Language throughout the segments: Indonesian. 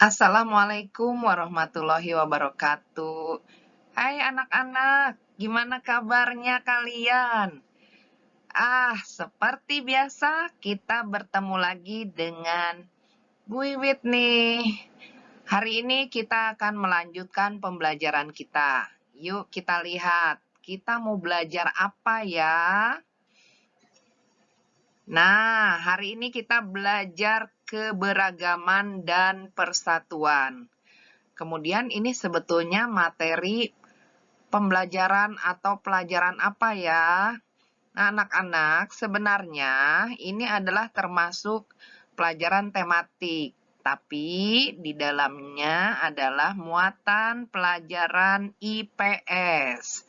Assalamualaikum warahmatullahi wabarakatuh. Hai anak-anak, gimana kabarnya kalian? Seperti biasa kita bertemu lagi dengan Bu Wiwit nih. Hari ini kita akan melanjutkan pembelajaran kita. Yuk kita lihat, kita mau belajar apa ya? Nah, hari ini kita belajar keberagaman dan persatuan. Kemudian ini sebetulnya materi pembelajaran atau pelajaran apa ya? Nah, anak-anak, sebenarnya ini adalah termasuk pelajaran tematik, tapi di dalamnya adalah muatan pelajaran IPS.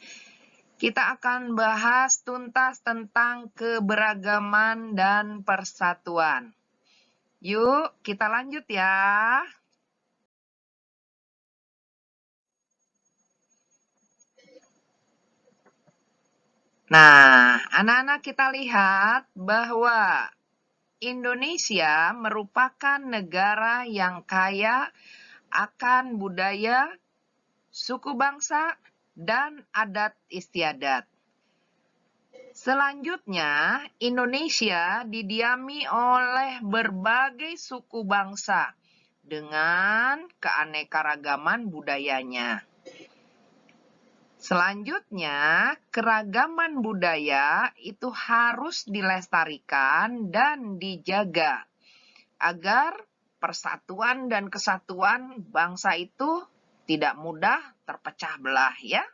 Kita akan bahas tuntas tentang keberagaman dan persatuan. Yuk, kita lanjut ya. Nah, anak-anak kita lihat bahwa Indonesia merupakan negara yang kaya akan budaya, suku bangsa, dan adat istiadat. Selanjutnya, Indonesia didiami oleh berbagai suku bangsa dengan keanekaragaman budayanya. Selanjutnya, keragaman budaya itu harus dilestarikan dan dijaga agar persatuan dan kesatuan bangsa itu tidak mudah terpecah belah ya.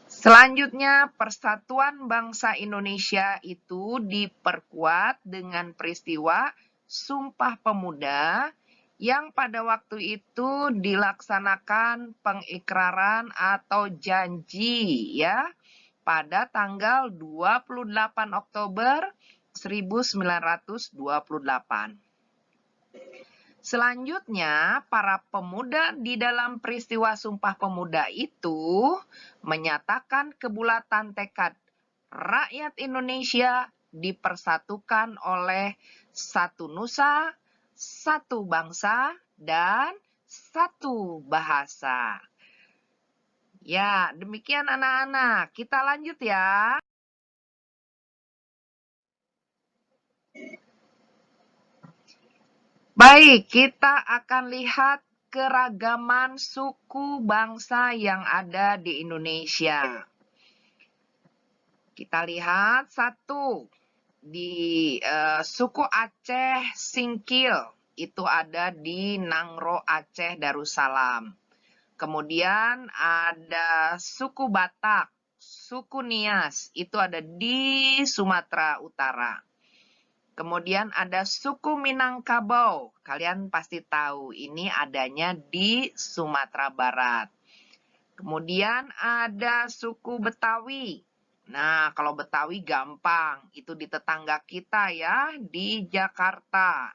Selanjutnya, persatuan bangsa Indonesia itu diperkuat dengan peristiwa Sumpah Pemuda yang pada waktu itu dilaksanakan pengikraran atau janji ya pada tanggal 28 Oktober 1928. Selanjutnya, para pemuda di dalam peristiwa Sumpah Pemuda itu menyatakan kebulatan tekad rakyat Indonesia dipersatukan oleh satu nusa, satu bangsa, dan satu bahasa. Ya, demikian anak-anak. Kita lanjut ya. Baik, kita akan lihat keragaman suku bangsa yang ada di Indonesia. Kita lihat satu, di suku Aceh Singkil, itu ada di Nangro Aceh Darussalam. Kemudian ada suku Batak, suku Nias, itu ada di Sumatera Utara. Kemudian ada suku Minangkabau. Kalian pasti tahu ini adanya di Sumatera Barat. Kemudian ada suku Betawi. Nah, kalau Betawi gampang. Itu di tetangga kita ya, di Jakarta.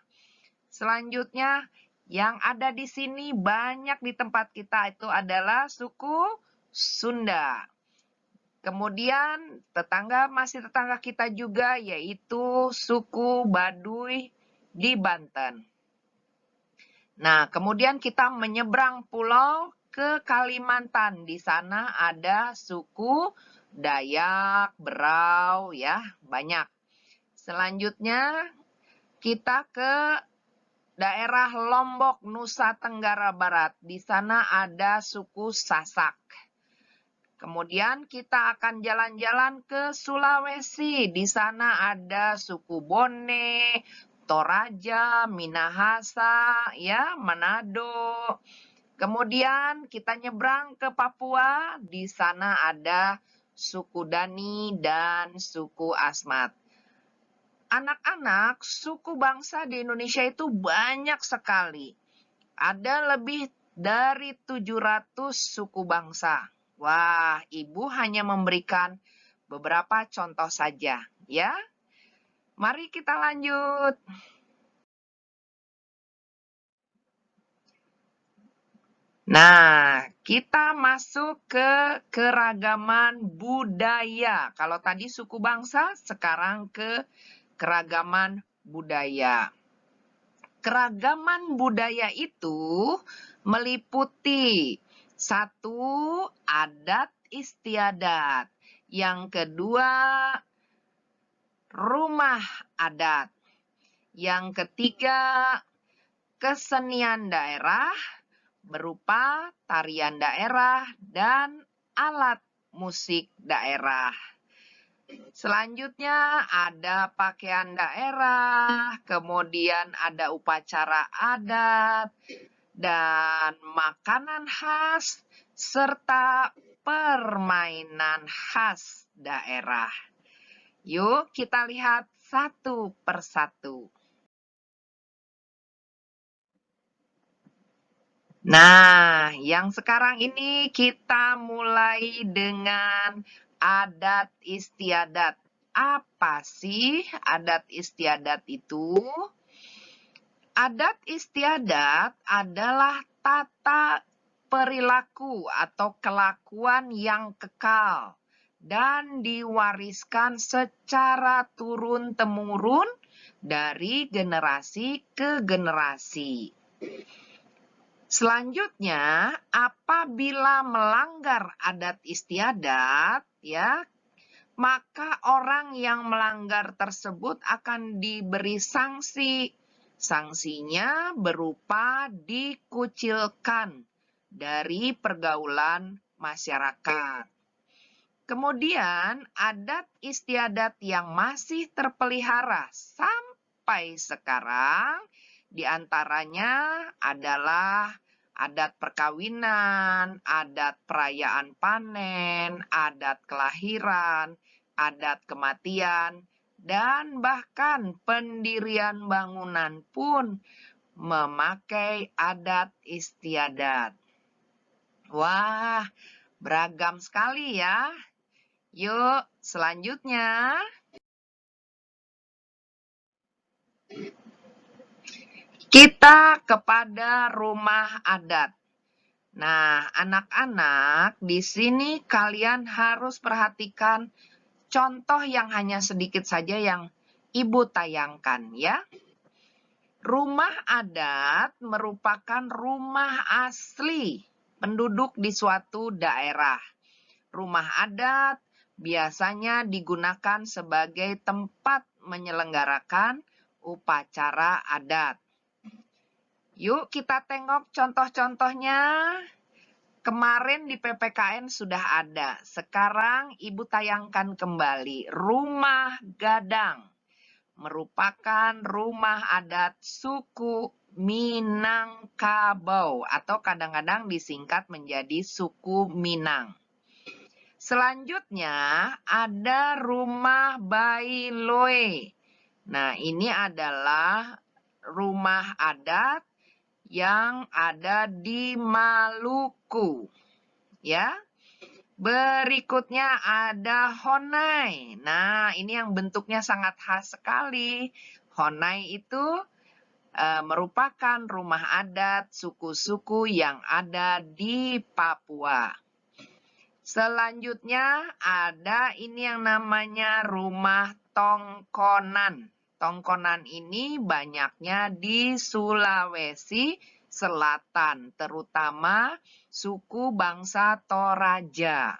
Selanjutnya, yang ada di sini banyak di tempat kita itu adalah suku Sunda. Kemudian masih tetangga kita juga yaitu suku Baduy di Banten. Nah, kemudian kita menyeberang pulau ke Kalimantan. Di sana ada suku Dayak, Berau ya, banyak. Selanjutnya kita ke daerah Lombok, Nusa Tenggara Barat. Di sana ada suku Sasak. Kemudian kita akan jalan-jalan ke Sulawesi. Di sana ada suku Bone, Toraja, Minahasa, ya, Manado. Kemudian kita nyebrang ke Papua. Di sana ada suku Dani dan suku Asmat. Anak-anak, suku bangsa di Indonesia itu banyak sekali. Ada lebih dari 700 suku bangsa. Wah, Ibu hanya memberikan beberapa contoh saja, ya. Mari kita lanjut. Nah, kita masuk ke keragaman budaya. Kalau tadi suku bangsa, sekarang ke keragaman budaya. Keragaman budaya itu meliputi 1. Adat istiadat. Yang kedua, rumah adat. Yang ketiga, kesenian daerah berupa tarian daerah dan alat musik daerah. Selanjutnya ada pakaian daerah, kemudian ada upacara adat, dan makanan khas, serta permainan khas daerah. Yuk kita lihat satu persatu. Nah, yang sekarang ini kita mulai dengan adat istiadat. Apa sih adat istiadat itu? Adat istiadat adalah tata perilaku atau kelakuan yang kekal dan diwariskan secara turun-temurun dari generasi ke generasi. Selanjutnya, apabila melanggar adat istiadat, maka orang yang melanggar tersebut akan diberi sanksi. Sanksinya berupa dikucilkan dari pergaulan masyarakat. Kemudian, adat istiadat yang masih terpelihara sampai sekarang, diantaranya adalah adat perkawinan, adat perayaan panen, adat kelahiran, adat kematian, dan bahkan pendirian bangunan pun memakai adat istiadat. Wah, beragam sekali ya. Yuk, selanjutnya. Kita kepada rumah adat. Nah, anak-anak, di sini kalian harus perhatikan contoh yang hanya sedikit saja yang Ibu tayangkan ya. Rumah adat merupakan rumah asli penduduk di suatu daerah. Rumah adat biasanya digunakan sebagai tempat menyelenggarakan upacara adat. Yuk kita tengok contoh-contohnya. Kemarin di PPKN sudah ada. Sekarang Ibu tayangkan kembali. Rumah Gadang merupakan rumah adat suku Minangkabau atau kadang-kadang disingkat menjadi suku Minang. Selanjutnya ada rumah Bailoe. Nah, ini adalah rumah adat yang ada di Maluku. Ya. Berikutnya ada Honai. Nah, ini yang bentuknya sangat khas sekali. Honai itu merupakan rumah adat suku-suku yang ada di Papua. Selanjutnya ada ini yang namanya rumah tongkonan. Tongkonan ini banyaknya di Sulawesi Selatan, terutama suku bangsa Toraja.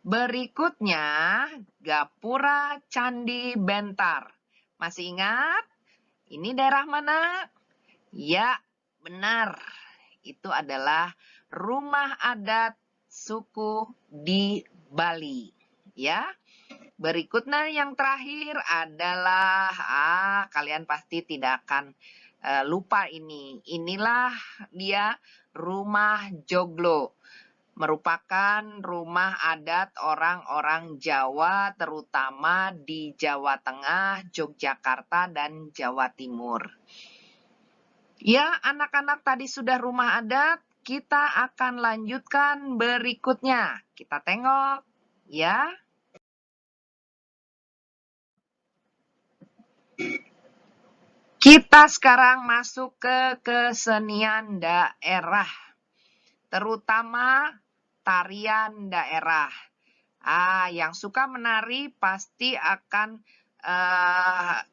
Berikutnya, Gapura Candi Bentar. Masih ingat? Ini daerah mana? Ya, benar. Itu adalah rumah adat suku di Bali. Ya. Berikutnya yang terakhir adalah, kalian pasti tidak akan lupa ini. Inilah dia rumah joglo. Merupakan rumah adat orang-orang Jawa, terutama di Jawa Tengah, Yogyakarta, dan Jawa Timur. Ya, anak-anak tadi sudah rumah adat. Kita akan lanjutkan berikutnya. Kita tengok, ya. Kita sekarang masuk ke kesenian daerah, terutama tarian daerah. Yang suka menari pasti akan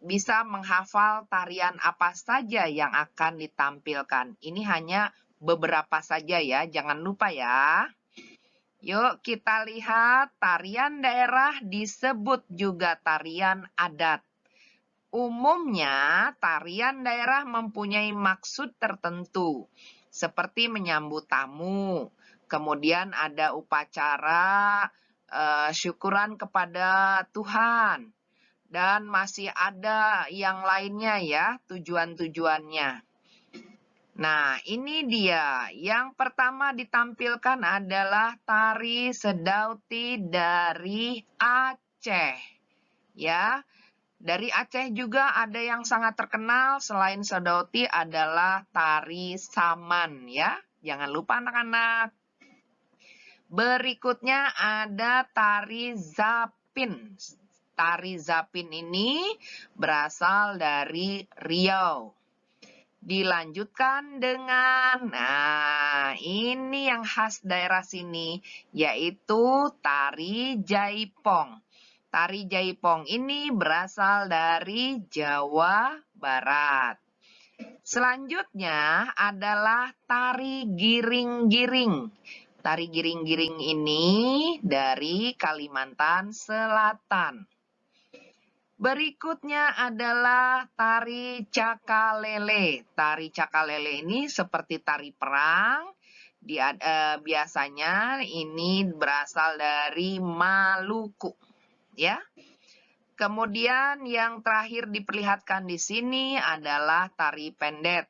bisa menghafal tarian apa saja yang akan ditampilkan. Ini hanya beberapa saja ya, jangan lupa ya. Yuk kita lihat tarian daerah disebut juga tarian adat. Umumnya tarian daerah mempunyai maksud tertentu, seperti menyambut tamu. Kemudian ada upacara syukuran kepada Tuhan. Dan masih ada yang lainnya ya, tujuan-tujuannya. Nah, ini dia. Yang pertama ditampilkan adalah tari sedauti dari Aceh. Ya, dari Aceh juga ada yang sangat terkenal selain sedauti adalah tari saman ya. Jangan lupa anak-anak. Berikutnya ada tari zapin. Tari zapin ini berasal dari Riau. Dilanjutkan dengan, nah ini yang khas daerah sini, yaitu tari jaipong. Tari jaipong ini berasal dari Jawa Barat. Selanjutnya adalah tari giring-giring. Tari giring-giring ini dari Kalimantan Selatan. Berikutnya adalah tari cakalele. Tari cakalele ini seperti tari perang. Biasanya ini berasal dari Maluku, ya. Kemudian yang terakhir diperlihatkan di sini adalah tari pendet.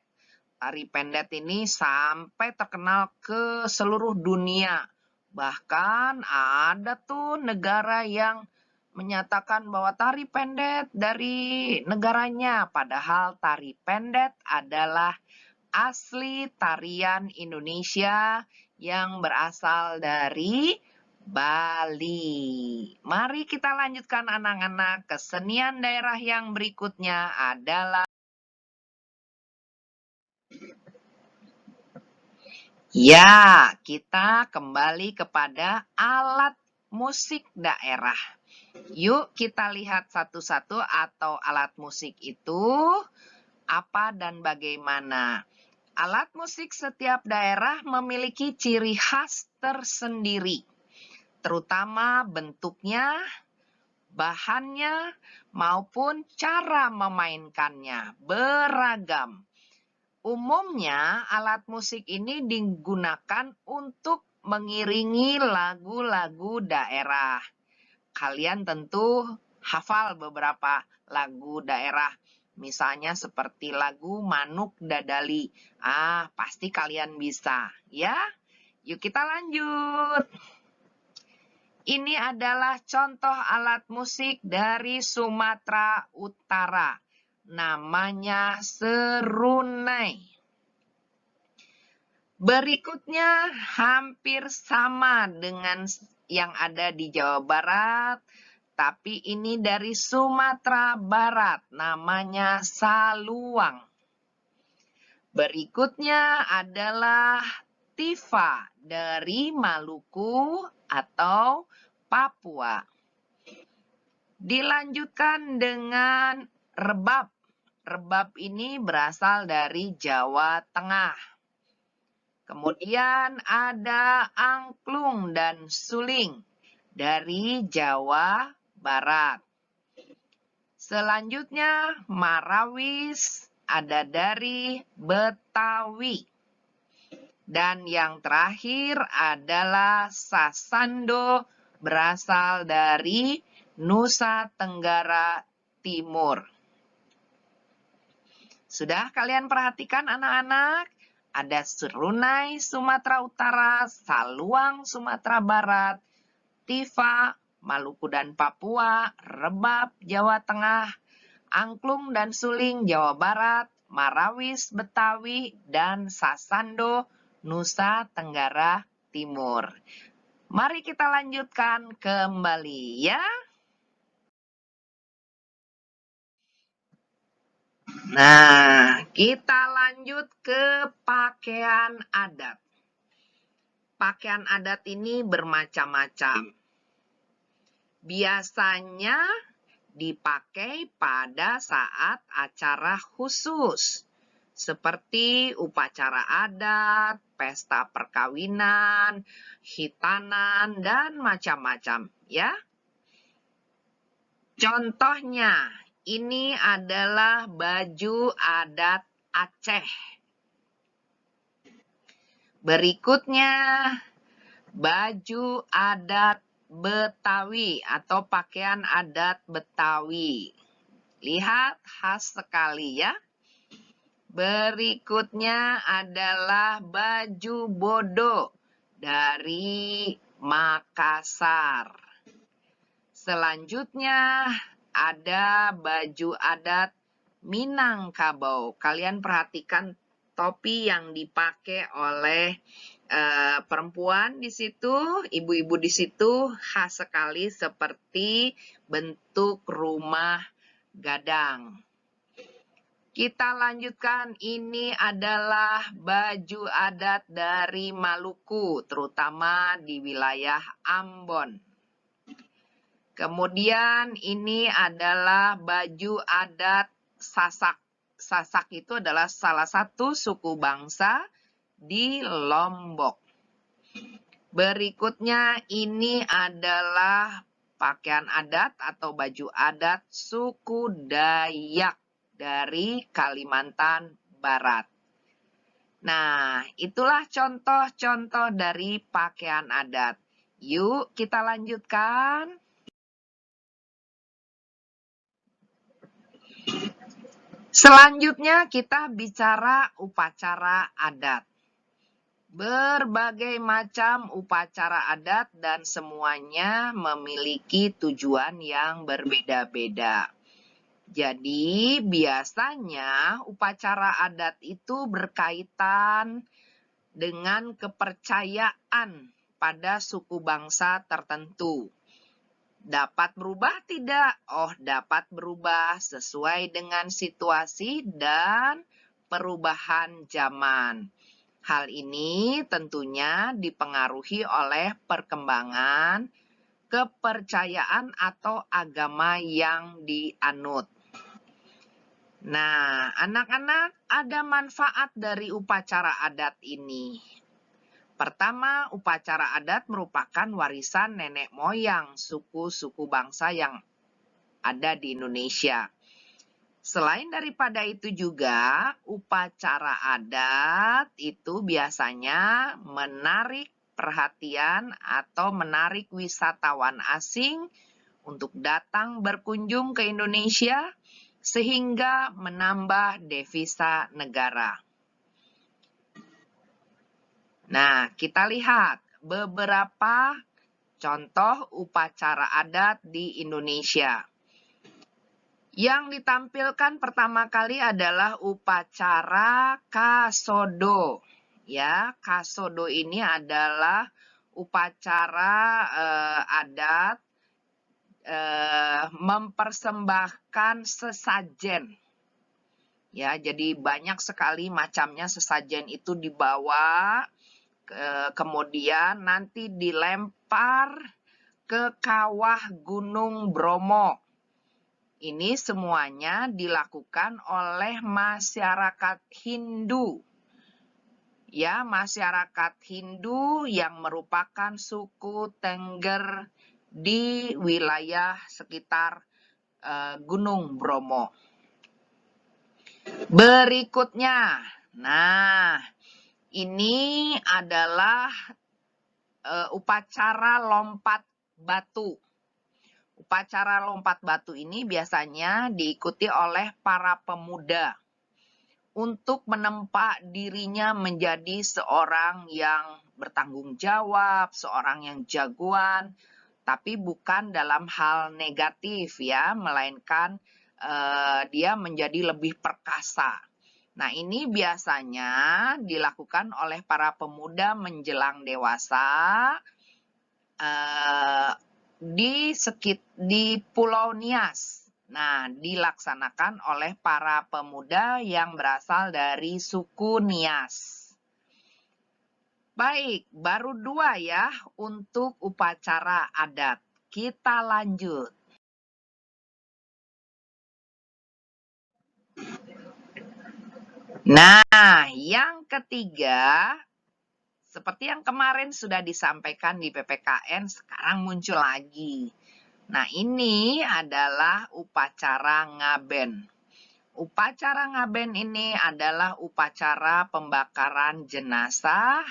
Tari pendet ini sampai terkenal ke seluruh dunia. Bahkan ada tuh negara yang menyatakan bahwa tari pendet dari negaranya. Padahal tari pendet adalah asli tarian Indonesia yang berasal dari Bali. Mari kita lanjutkan anak-anak. Kesenian daerah yang berikutnya adalah ya, kita kembali kepada alat musik daerah. Yuk kita lihat satu-satu atau alat musik itu apa dan bagaimana. Alat musik setiap daerah memiliki ciri khas tersendiri, terutama bentuknya, bahannya, maupun cara memainkannya beragam. Umumnya alat musik ini digunakan untuk mengiringi lagu-lagu daerah. Kalian tentu hafal beberapa lagu daerah. Misalnya seperti lagu Manuk Dadali. Pasti kalian bisa ya. Yuk kita lanjut. Ini adalah contoh alat musik dari Sumatera Utara. Namanya serunai. Berikutnya hampir sama dengan yang ada di Jawa Barat, tapi ini dari Sumatera Barat, namanya saluang. Berikutnya adalah tifa dari Maluku atau Papua. Dilanjutkan dengan rebab. Rebab ini berasal dari Jawa Tengah. Kemudian ada angklung dan suling dari Jawa Barat. Selanjutnya marawis ada dari Betawi. Dan yang terakhir adalah sasando berasal dari Nusa Tenggara Timur. Sudah kalian perhatikan anak-anak? Ada serunai Sumatera Utara, saluang Sumatera Barat, tifa Maluku dan Papua, rebab Jawa Tengah, angklung dan suling Jawa Barat, marawis Betawi, dan sasando Nusa Tenggara Timur. Mari kita lanjutkan kembali ya. Nah, kita lanjut ke pakaian adat. Pakaian adat ini bermacam-macam. Biasanya dipakai pada saat acara khusus, seperti upacara adat, pesta perkawinan, hitanan, dan macam-macam, ya. Contohnya, ini adalah baju adat Aceh. Berikutnya, baju adat Betawi atau pakaian adat Betawi. Lihat, khas sekali ya. Berikutnya adalah baju bodo dari Makassar. Selanjutnya ada baju adat Minangkabau. Kalian perhatikan topi yang dipakai oleh perempuan di situ, ibu-ibu di situ khas sekali seperti bentuk rumah gadang. Kita lanjutkan, ini adalah baju adat dari Maluku, terutama di wilayah Ambon. Kemudian ini adalah baju adat Sasak. Sasak itu adalah salah satu suku bangsa di Lombok. Berikutnya ini adalah pakaian adat atau baju adat suku Dayak dari Kalimantan Barat. Nah, itulah contoh-contoh dari pakaian adat. Yuk, kita lanjutkan. Selanjutnya kita bicara upacara adat. Berbagai macam upacara adat dan semuanya memiliki tujuan yang berbeda-beda. Jadi biasanya upacara adat itu berkaitan dengan kepercayaan pada suku bangsa tertentu. Dapat berubah tidak? Oh, dapat berubah sesuai dengan situasi dan perubahan zaman. Hal ini tentunya dipengaruhi oleh perkembangan kepercayaan atau agama yang dianut. Nah, anak-anak, ada manfaat dari upacara adat ini. Pertama, upacara adat merupakan warisan nenek moyang suku-suku bangsa yang ada di Indonesia. Selain daripada itu juga, upacara adat itu biasanya menarik perhatian atau menarik wisatawan asing untuk datang berkunjung ke Indonesia, sehingga menambah devisa negara. Nah, kita lihat beberapa contoh upacara adat di Indonesia. Yang ditampilkan pertama kali adalah upacara Kasodo. Ya, Kasodo ini adalah upacara adat mempersembahkan sesajen. Ya, jadi banyak sekali macamnya sesajen itu dibawa, kemudian nanti dilempar ke kawah Gunung Bromo. Ini semuanya dilakukan oleh masyarakat Hindu. Ya, masyarakat Hindu yang merupakan suku Tengger di wilayah sekitar Gunung Bromo. Berikutnya, nah, ini adalah upacara lompat batu. Upacara lompat batu ini biasanya diikuti oleh para pemuda untuk menempa dirinya menjadi seorang yang bertanggung jawab, seorang yang jagoan, tapi bukan dalam hal negatif ya, melainkan dia menjadi lebih perkasa. Nah, ini biasanya dilakukan oleh para pemuda menjelang dewasa di Pulau Nias. Nah, dilaksanakan oleh para pemuda yang berasal dari suku Nias. Baik, baru 2 ya untuk upacara adat. Kita lanjut. Nah, yang ketiga, seperti yang kemarin sudah disampaikan di PPKN, sekarang muncul lagi. Nah, ini adalah upacara ngaben. Upacara ngaben ini adalah upacara pembakaran jenazah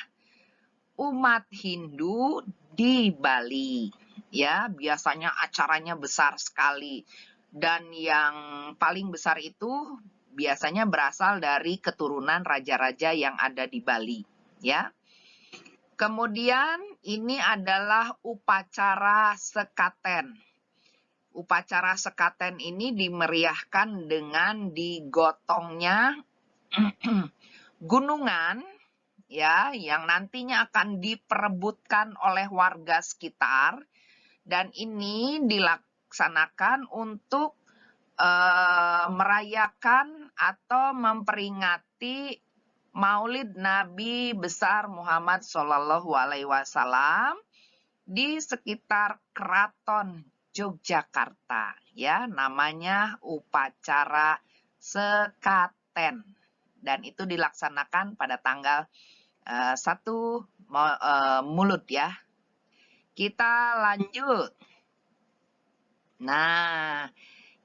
umat Hindu di Bali. Ya, biasanya acaranya besar sekali. Dan yang paling besar itu biasanya berasal dari keturunan raja-raja yang ada di Bali, ya. Kemudian ini adalah upacara sekaten. Upacara sekaten ini dimeriahkan dengan digotongnya gunungan, ya, yang nantinya akan diperebutkan oleh warga sekitar, dan ini dilaksanakan untuk merayakan atau memperingati Maulid Nabi besar Muhammad Shallallahu Alaihi Wasallam di sekitar Keraton Yogyakarta, ya, namanya upacara sekaten, dan itu dilaksanakan pada tanggal 1 Mulud, ya. Kita lanjut. Nah,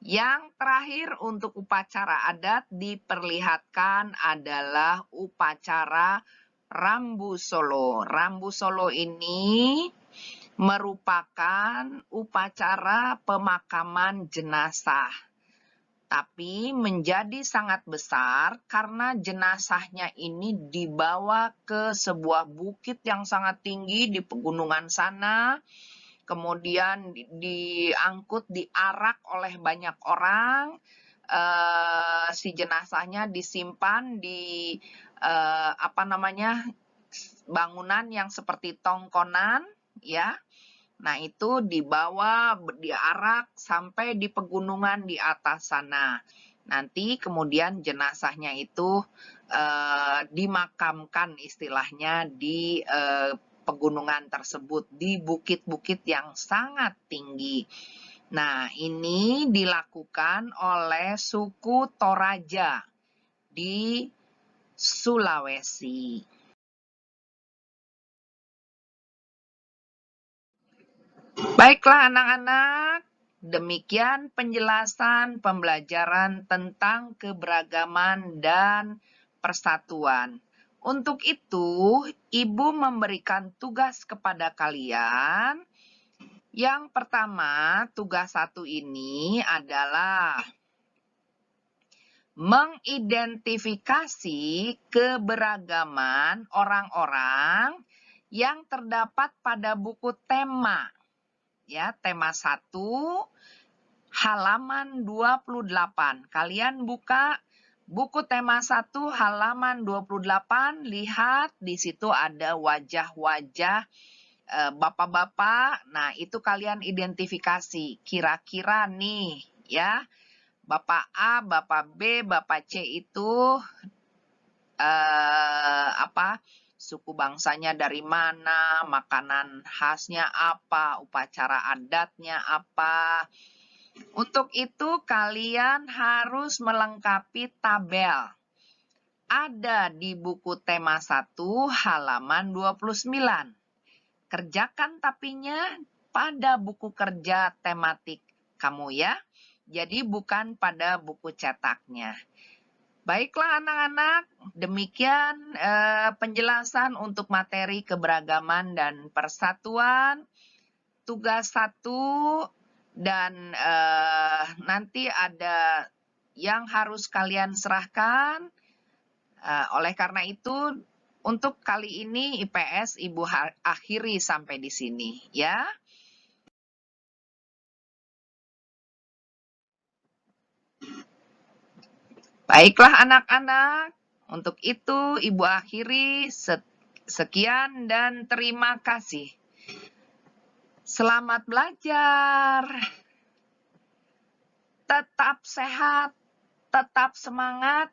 yang terakhir untuk upacara adat diperlihatkan adalah upacara Rambu Solo. Rambu Solo ini merupakan upacara pemakaman jenazah, tapi menjadi sangat besar karena jenazahnya ini dibawa ke sebuah bukit yang sangat tinggi di pegunungan sana. Kemudian diangkut, diarak oleh banyak orang, si jenazahnya disimpan di bangunan yang seperti tongkonan, ya. Nah, itu dibawa, diarak sampai di pegunungan di atas sana. Nanti kemudian jenazahnya itu dimakamkan istilahnya di pegunungan tersebut, di bukit-bukit yang sangat tinggi. Nah, ini dilakukan oleh suku Toraja di Sulawesi. Baiklah anak-anak, demikian penjelasan pembelajaran tentang keberagaman dan persatuan. Untuk itu, Ibu memberikan tugas kepada kalian. Yang pertama, tugas 1 ini adalah mengidentifikasi keberagaman orang-orang yang terdapat pada buku tema. Ya, tema 1 halaman 28. Kalian buka buku tema 1 halaman 28, lihat di situ ada wajah-wajah bapak-bapak. Nah, itu kalian identifikasi. Kira-kira nih, ya, Bapak A, Bapak B, Bapak C itu suku bangsanya dari mana, makanan khasnya apa, upacara adatnya apa. Untuk itu kalian harus melengkapi tabel. Ada di buku tema 1 halaman 29. Kerjakan tapinya pada buku kerja tematik kamu, ya. Jadi bukan pada buku cetaknya. Baiklah anak-anak, demikian penjelasan untuk materi keberagaman dan persatuan. Tugas 1, dan nanti ada yang harus kalian serahkan. Oleh karena itu, untuk kali ini IPS Ibu akhiri sampai di sini, ya. Baiklah anak-anak, untuk itu Ibu akhiri. Sekian dan terima kasih. Selamat belajar. Tetap sehat, tetap semangat,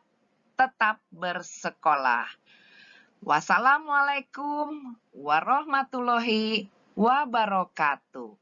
tetap bersekolah. Wassalamualaikum warahmatullahi wabarakatuh.